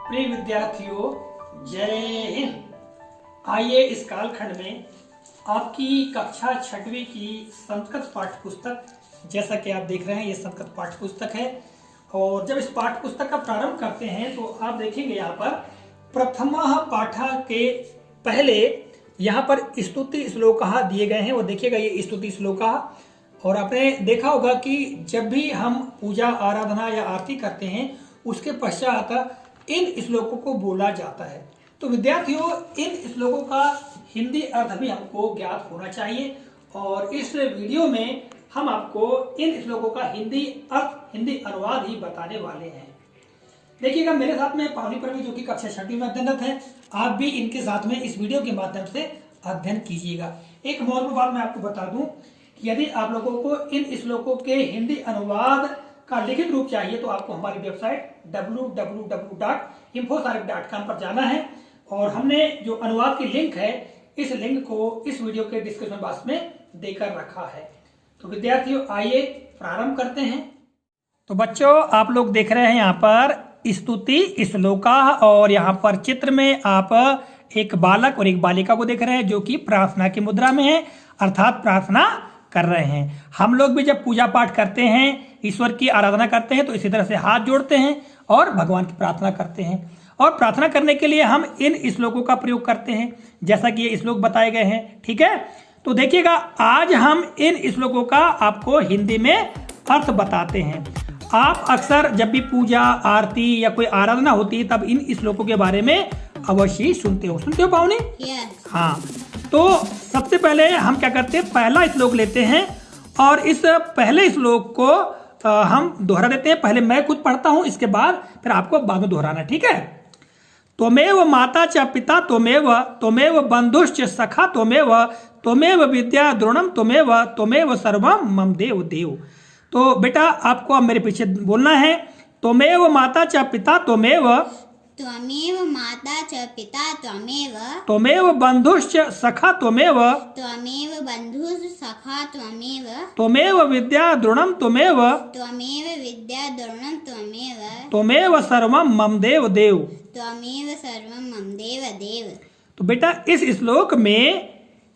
प्रिय विद्यार्थियों, जय हिंद। आइए इस कालखंड में आपकी कक्षा 6वीं की संस्कृत पाठ्य पुस्तक, जैसा कि आप देख रहे हैं ये संस्कृत पाठ्य पुस्तक है। और जब इस पाठ्य पुस्तक का प्रारंभ करते हैं तो आप देखेंगे यहाँ पर प्रथमः पाठा के पहले यहाँ पर स्तुति श्लोकाः दिए गए हैं। वो देखिएगा ये स्तुति श्लोकाः। और आपने देखा होगा कि जब भी हम पूजा आराधना या आरती करते हैं उसके पश्चात इन श्लोकों को बोला जाता है। तो विद्यार्थियों, इन श्लोकों का हिंदी अर्थ भी हमको ज्ञात होना चाहिए और इस वीडियो में हम आपको इन श्लोकों का हिंदी अर्थ, हिंदी अनुवाद ही बताने वाले हैं। देखिएगा मेरे साथ में पावनी प्रवीण जो कि कक्षा 6वीं में अध्ययनरत है, आप भी इनके साथ में इस वीडियो के माध्यम से अध्ययन कीजिएगा। एक महत्वपूर्ण बात मैं आपको बता दूं कि यदि आप लोगों को इन श्लोकों के हिंदी अनुवाद का लिखित रूप चाहिए तो आपको हमारी वेबसाइट www.infosarif.com पर जाना है और हमने जो अनुवाद की लिंक है इस लिंक को इस वीडियो के डिस्क्रिप्शन बॉक्स में देकर रखा है। तो विद्यार्थियों, आइए प्रारंभ करते हैं। तो बच्चों, आप लोग देख रहे हैं यहाँ पर स्तुति श्लोकाः और यहाँ पर चित्र में आप एक बालक और एक बालिका को देख रहे हैं जो कि प्रार्थना की मुद्रा में है, अर्थात प्रार्थना कर रहे हैं। हम लोग भी जब पूजा पाठ करते हैं, ईश्वर की आराधना करते हैं तो इसी तरह से हाथ जोड़ते हैं और भगवान की प्रार्थना करते हैं। और प्रार्थना करने के लिए हम इन श्लोकों का प्रयोग करते हैं, जैसा कि ये श्लोक बताए गए हैं। ठीक है, तो देखिएगा आज हम इन श्लोकों का आपको हिंदी में अर्थ बताते हैं। आप अक्सर जब भी पूजा आरती या कोई आराधना होती है तब इन श्लोकों के बारे में अवश्य सुनते हो पावनी? yes. हाँ, तो सबसे पहले हम क्या करते हैं, पहला श्लोक लेते हैं और इस पहले श्लोक को हम दोहरा देते हैं। पहले मैं खुद पढ़ता हूं, इसके बाद फिर आपको बाद में दोहराना। ठीक है, त्वमेव माता च पिता त्वमेव बंधुश्च सखा त्वमेव विद्या द्रोणम त्वमेव सर्वम मम देव देव। तो बेटा आपको अब मेरे पीछे बोलना है, त्वमेव माता च पिता त्वमेव माता च पिता त्वमेव बंधुश्च सखा त्वमेव बंधुः सखा त्वमेव विद्या द्रोणम विद्या द्रोणम त्वमेव सर्वम मम देव देव। सर्वं मम देव देव। तो बेटा इस श्लोक में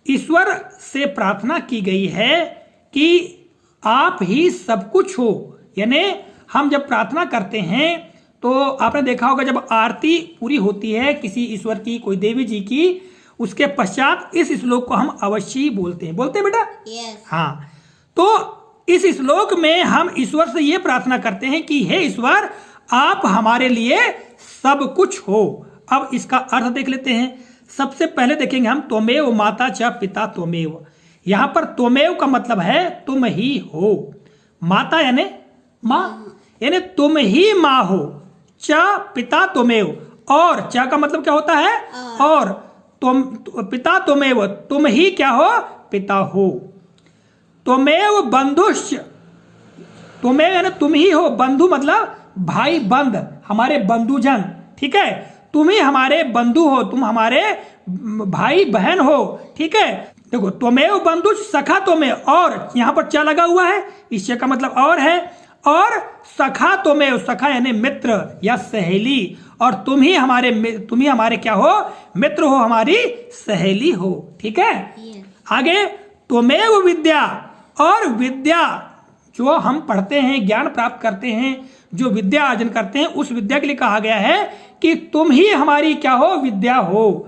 ईश्वर से प्रार्थना की गई है कि आप ही सब कुछ हो। यानी हम जब प्रार्थना करते हैं तो आपने देखा होगा जब आरती पूरी होती है किसी ईश्वर की, कोई देवी जी की, उसके पश्चात इस श्लोक को हम अवश्य बोलते हैं बेटा? yes. हाँ, तो इस श्लोक में हम ईश्वर से ये प्रार्थना करते हैं कि हे ईश्वर, आप हमारे लिए सब कुछ हो। अब इसका अर्थ देख लेते हैं। सबसे पहले देखेंगे हम त्वमेव माता च पिता त्वमेव। यहाँ पर त्वमेव का मतलब है तुम ही हो। माता यानी माँ, यानी तुम ही माँ हो। च पिता त्वमेव, और च का मतलब क्या होता है? और तुम पिता त्वमेव, तुम ही क्या हो? पिता हो। त्वमेव बंधुश्च, त्वमेव यानी तुम ही हो। बंधु मतलब भाई बंध, हमारे बंधुजन। ठीक है, तुम ही हमारे बंधु हो, तुम हमारे भाई बहन हो। ठीक है, देखो त्वमेव बंधु सखा त्वमेव, और यहाँ पर च लगा हुआ है, इस च का मतलब और है। और सखा त्वमेव, सखा यानी मित्र या सहेली, और तुम ही हमारे क्या हो? मित्र हो, हमारी सहेली हो। ठीक है, yes. आगे त्वमेव विद्या, और विद्या जो हम पढ़ते हैं, ज्ञान प्राप्त करते हैं, जो विद्या अर्जन करते हैं, उस विद्या के लिए कहा गया है कि तुम ही हमारी क्या हो? विद्या हो।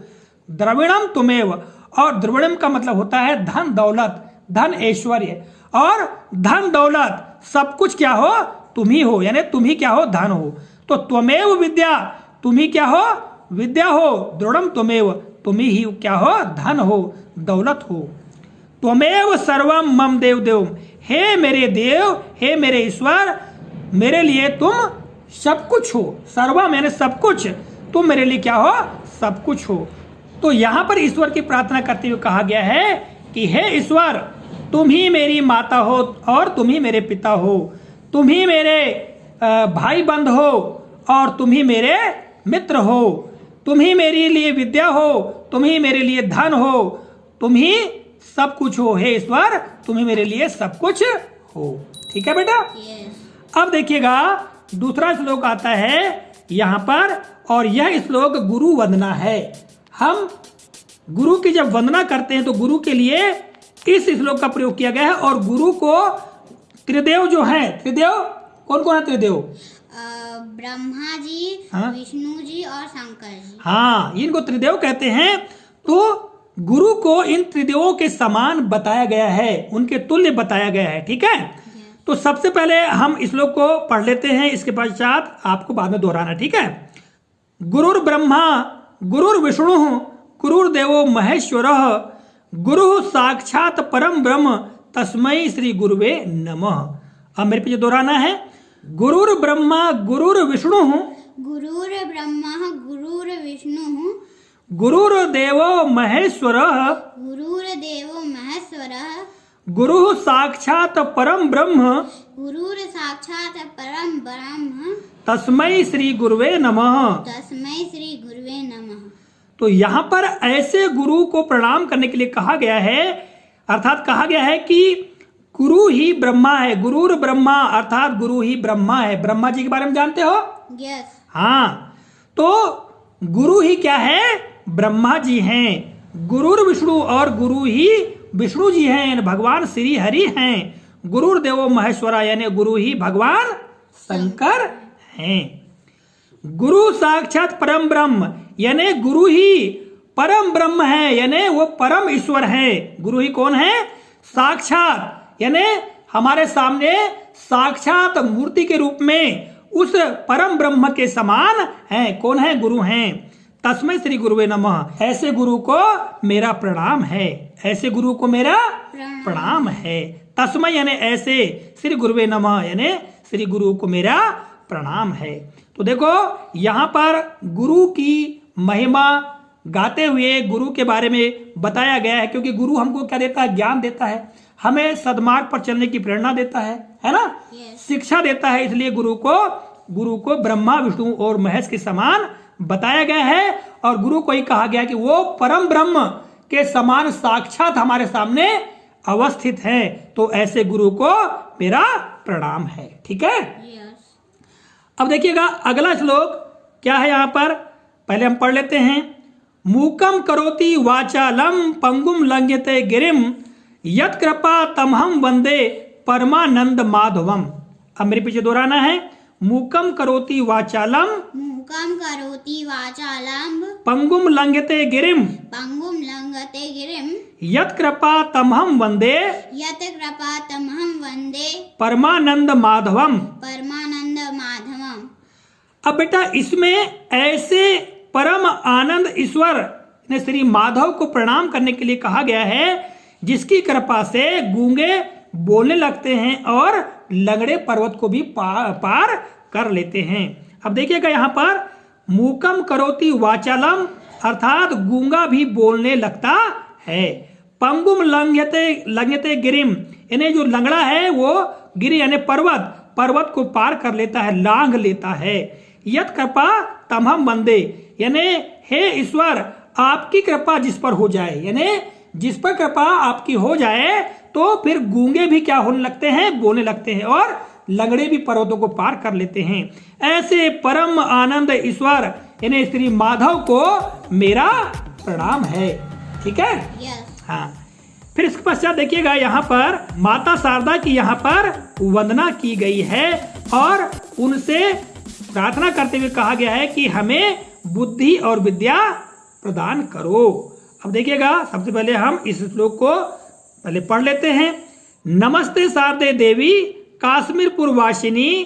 द्रविणम त्वमेव, और द्रविणम का मतलब होता है धन दौलत, धन ऐश्वर्य, और धन दौलत सब कुछ क्या हो? तुम ही हो, यानी तुम ही क्या हो? धन हो। तो त्वमेव विद्या, तुम ही क्या हो? विद्या हो। द्रोणम त्वमेव, तुम ही क्या हो? धन हो, दौलत हो। त्वमेव सर्वम मम देव देव, हे मेरे देव, हे मेरे ईश्वर, मेरे लिए तुम सब कुछ हो। सर्वम यानी सब कुछ, तुम मेरे लिए क्या हो? सब कुछ हो। तो यहाँ पर ईश्वर की प्रार्थना करते हुए कहा गया है कि हे ईश्वर, तुम ही मेरी माता हो और तुम ही मेरे पिता हो, तुम ही मेरे भाई बंध हो और तुम ही मेरे मित्र हो, तुम ही मेरे लिए विद्या हो, तुम ही मेरे लिए धन हो, तुम ही सब कुछ हो। हे ईश्वर, तुम ही मेरे लिए सब कुछ हो। ठीक है बेटा? yes. अब देखिएगा दूसरा श्लोक आता है यहाँ पर, और यह श्लोक गुरु वंदना है। हम गुरु की जब वंदना करते हैं तो गुरु के लिए इस श्लोक का प्रयोग किया गया है। और गुरु को त्रिदेव जो है, त्रिदेव कौन कौन है त्रिदेव? ब्रह्मा जी, हाँ? विष्णु जी और शंकर जी। हाँ, इनको त्रिदेव कहते हैं। तो गुरु को इन त्रिदेवों के समान बताया गया है, उनके तुल्य बताया गया है। ठीक है, तो सबसे पहले हम इस श्लोक को पढ़ लेते हैं, इसके पश्चात आपको बाद में दोहराना। ठीक है। गुरुर् ब्रह्मा गुरुर्विष्णु गुरुर्देवो महेश्वरः गुरु साक्षात परम ब्रह्म तस्मै श्री गुरुवे नमः। अब मेरे पीछे दोहराना है। गुरुर् ब्रह्मा गुरुर्विष्णु गुरुर्ब्रह्मा गुरुर्विष्णु गुरुर्देवो महेश्वरः गुरुर्देवो महेश्वरः गुरु साक्षात परम ब्रह्म गुरुर्साक्षात् परम ब्रह्म तस्मै श्री गुरुवे नमः। तस्मै श्री गुरुवे नमः। तो यहाँ पर ऐसे गुरु को प्रणाम करने के लिए कहा गया है, अर्थात कहा गया है कि गुरु ही ब्रह्मा है। गुरुर ब्रह्मा अर्थात गुरु ही ब्रह्मा है। ब्रह्मा जी के बारे में जानते हो? यस। हाँ, तो गुरु ही क्या है? ब्रह्मा जी हैं। गुरुर विष्णु और गुरु ही विष्णु जी हैं, यानी भगवान श्री हरि हैं। गुरुर देवो महेश्वरा यानी गुरु ही भगवान शंकर हैं। गुरु साक्षात परम ब्रह्म यानी गुरु ही परम ब्रह्म है, यानी वो परम ईश्वर है। गुरु ही कौन है? साक्षात यानी हमारे सामने साक्षात मूर्ति के रूप में उस परम ब्रह्म के समान है। कौन है? गुरु हैं। तस्मै श्री गुरुवे नमः। ऐसे गुरु को मेरा प्रणाम है। ऐसे गुरु को मेरा प्रणाम है। तस्मै यानी ऐसे, श्री गुरुवे नमः यानी श्री गुरु को मेरा प्रणाम है। तो देखो यहाँ पर गुरु की महिमा गाते हुए गुरु के बारे में बताया गया है, क्योंकि गुरु हमको क्या देता है? ज्ञान देता है, हमें सद्मार्ग पर चलने की प्रेरणा देता है ना? शिक्षा देता है। इसलिए गुरु को ब्रह्मा विष्णु और महेश के समान बताया गया है। और गुरु को ही कहा गया कि वो परम ब्रह्म के समान साक्षात हमारे सामने अवस्थित है। तो ऐसे गुरु को मेरा प्रणाम है। ठीक है। अब देखिएगा अगला श्लोक क्या है यहाँ पर, पहले हम पढ़ लेते हैं। मूकम करोति वाचालम पंगुम लंघ्यते गिरिम यत् कृपा तमहम वंदे परमानंद माधवम। अब मेरे पीछे दोहराना है। मूकम करोति वाचालम मूकम करोति वाचालम पंगुम लंघ्यते गिरिम पंगुम लंघते गिरिम यत् कृपा तमहम वंदे यत् कृपा तमहम वंदे परमानंद माधवम। परमानंद माधवम। अब बेटा इसमें ऐसे परम आनंद ईश्वर ने श्री माधव को प्रणाम करने के लिए कहा गया है, जिसकी कृपा से गूंगे बोलने लगते हैं और लंगड़े पर्वत को भी पार कर लेते हैं। अब देखिएगा यहाँ पर मूकम करोति वाचालम अर्थात गूंगा भी बोलने लगता है। पंगुम लंघ्यते गिरिम यानी जो लंगड़ा है वो गिरि यानी पर्वत को पार कर लेता है, लांघ लेता है। यत् कृपा तमहम वंदे यानी हे ईश्वर आपकी कृपा जिस पर हो जाए, यानी जिस पर कृपा आपकी हो जाए तो फिर गूंगे भी क्या होने लगते हैं? बोलने लगते हैं, और लंगड़े भी पर्वतों को पार कर लेते हैं। ऐसे परम आनंद ईश्वर यानी श्री माधव को मेरा प्रणाम है। ठीक है। हाँ, फिर इसके पश्चात देखिएगा यहाँ पर माता शारदा की यहाँ पर वंदना की गई है और उनसे प्रार्थना करते हुए कहा गया है कि हमें बुद्धि और विद्या प्रदान करो। अब देखिएगा सबसे पहले हम इस श्लोक को पहले पढ़ लेते हैं। नमस्ते शारदे देवी काश्मीरपुर वासिनी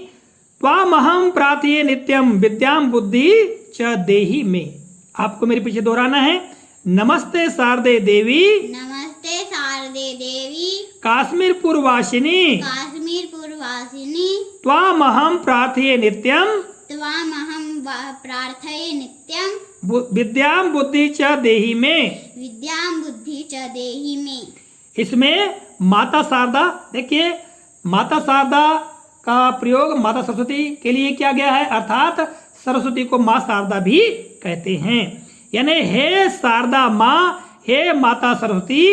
त्वामहं प्रार्थये नित्यम विद्याम बुद्धि च देहि मे। आपको मेरे पीछे दोहराना है। नमस्ते शारदे देवी नमस्ते शारदे देवी काश्मीरपुर वासिनी काश्मीरपुर वासिनी त्वामहं प्रार्थये नित्यम त्वामहं प्रार्थये नित्यम विद्याम बुद्धि च देहि मे। विद्याम बुद्धि च देहि मे। इसमें माता शारदा, देखिए माता शारदा का प्रयोग माता सरस्वती के लिए किया गया है, अर्थात सरस्वती को माँ शारदा भी कहते हैं। यानी हे शारदा माँ, हे माता सरस्वती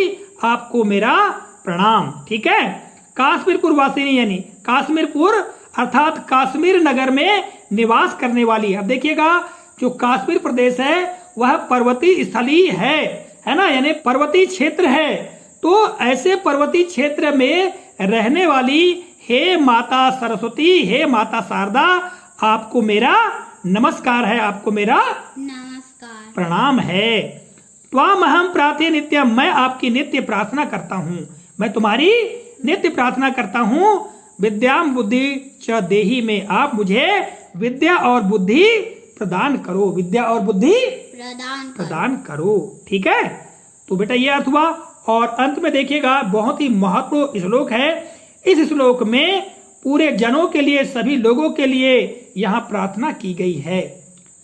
आपको मेरा प्रणाम। ठीक है। काश्मीरपुर वासिनी यानी काश्मीरपुर अर्थात कश्मीर नगर में निवास करने वाली। अब देखिएगा, जो कश्मीर प्रदेश है वह पर्वतीय स्थलीय है ना, यानी पर्वतीय क्षेत्र है। तो ऐसे पर्वतीय क्षेत्र में रहने वाली हे माता सरस्वती, हे माता शारदा, आपको मेरा नमस्कार है, आपको मेरा नमस्कार। प्रणाम है। त्वाम अहम प्रार्थये नित्यम, मैं आपकी नित्य प्रार्थना करता हूँ, मैं तुम्हारी नित्य प्रार्थना करता हूँ। विद्याम बुद्धि च देहि में, आप मुझे विद्या और बुद्धि प्रदान करो, विद्या और बुद्धि प्रदान करो। ठीक है, तो बेटा ये अर्थ हुआ। और अंत में देखिएगा, बहुत ही महत्वपूर्ण श्लोक है। इस श्लोक में पूरे जनों के लिए, सभी लोगों के लिए यहाँ प्रार्थना की गई है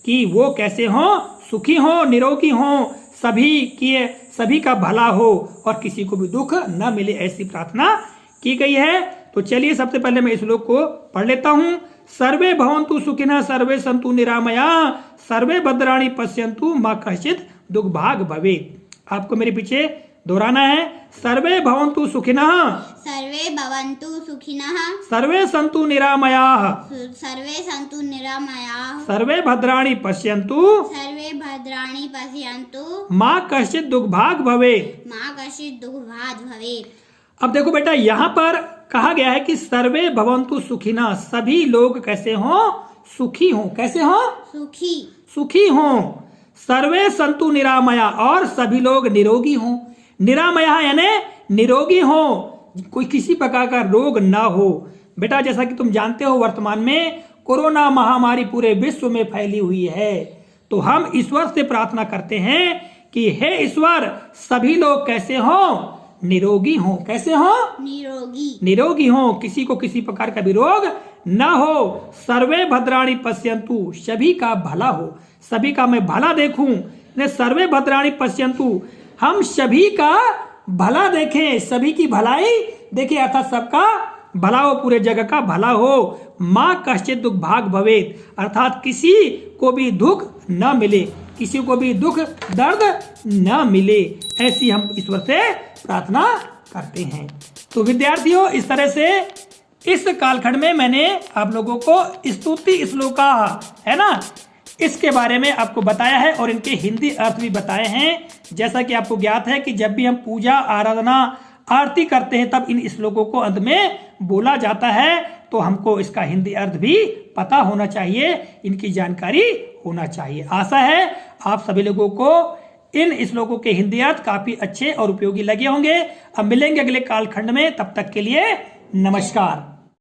कि वो कैसे हो, सुखी हो, निरोगी हो, सभी का भला हो और किसी को भी दुख न मिले, ऐसी प्रार्थना की गई है। तो चलिए सबसे पहले मैं इस श्लोक को पढ़ लेता हूँ। सर्वे भवन्तु सुखिनः, सर्वे सन्तु निरामया, सर्वे भद्राणि पश्यन्तु मा कश्चित् दुर्भाग् भवेत्। आपको मेरे पीछे दोहराना है। सर्वे भवन्तु सुखिनः, सर्वे भवन्तु सुखिनः, सर्वे सन्तु निरामयाः, सर्वे सन्तु निरामयाः, सर्वे भद्राणि पश्यन्तु, सर्वे भद्राणि पश्यन्तु, मा कश्चित् दुर्भाग् भवेत्, मा कश्चित् दुर्भाग् भवेत्। अब देखो बेटा, यहाँ पर कहा गया है कि सर्वे भवन्तु सुखिनः, सभी लोग कैसे हों, सुखी हों। कैसे हों? सुखी हों। सर्वे सन्तु निरामया, और सभी लोग निरोगी हों। निरामया यानी निरोगी हो, कोई किसी प्रकार का रोग ना हो। बेटा जैसा कि तुम जानते हो, वर्तमान में कोरोना महामारी पूरे विश्व में फैली हुई है। तो हम ईश्वर से प्रार्थना करते हैं कि हे ईश्वर, सभी लोग कैसे हो, निरोगी हो। कैसे हो? निरोगी हो, किसी को किसी प्रकार का भी रोग न हो। सर्वे भद्राणि पश्यन्तु, सभी का भला हो, सभी का मैं भला देखूं। सर्वे भद्राणि पश्यन्तु, हम सभी का भला देखें, सभी की भलाई देखें, अर्थात सबका भला हो, पूरे जगह का भला हो। माँ कश्चित् दुर्भाग् भवेत्, अर्थात किसी को भी दुख न मिले, किसी को भी दुख दर्द न मिले, ऐसी हम ईश्वर से प्रार्थना करते हैं। तो विद्यार्थियों, इस तरह से इस कालखंड में मैंने आप लोगों को स्तुति श्लोका, है ना, इसके बारे में आपको बताया है और इनके हिंदी अर्थ भी बताए हैं। जैसा कि आपको ज्ञात है कि जब भी हम पूजा, आराधना, आरती करते हैं तब इन श्लोकों को अंत में बोला जाता है। तो हमको इसका हिंदी अर्थ भी पता होना चाहिए, इनकी जानकारी होना चाहिए। आशा है आप सभी लोगों को इन श्लोकों के हिंदी अर्थ काफी अच्छे और उपयोगी लगे होंगे। अब मिलेंगे अगले कालखंड में, तब तक के लिए नमस्कार।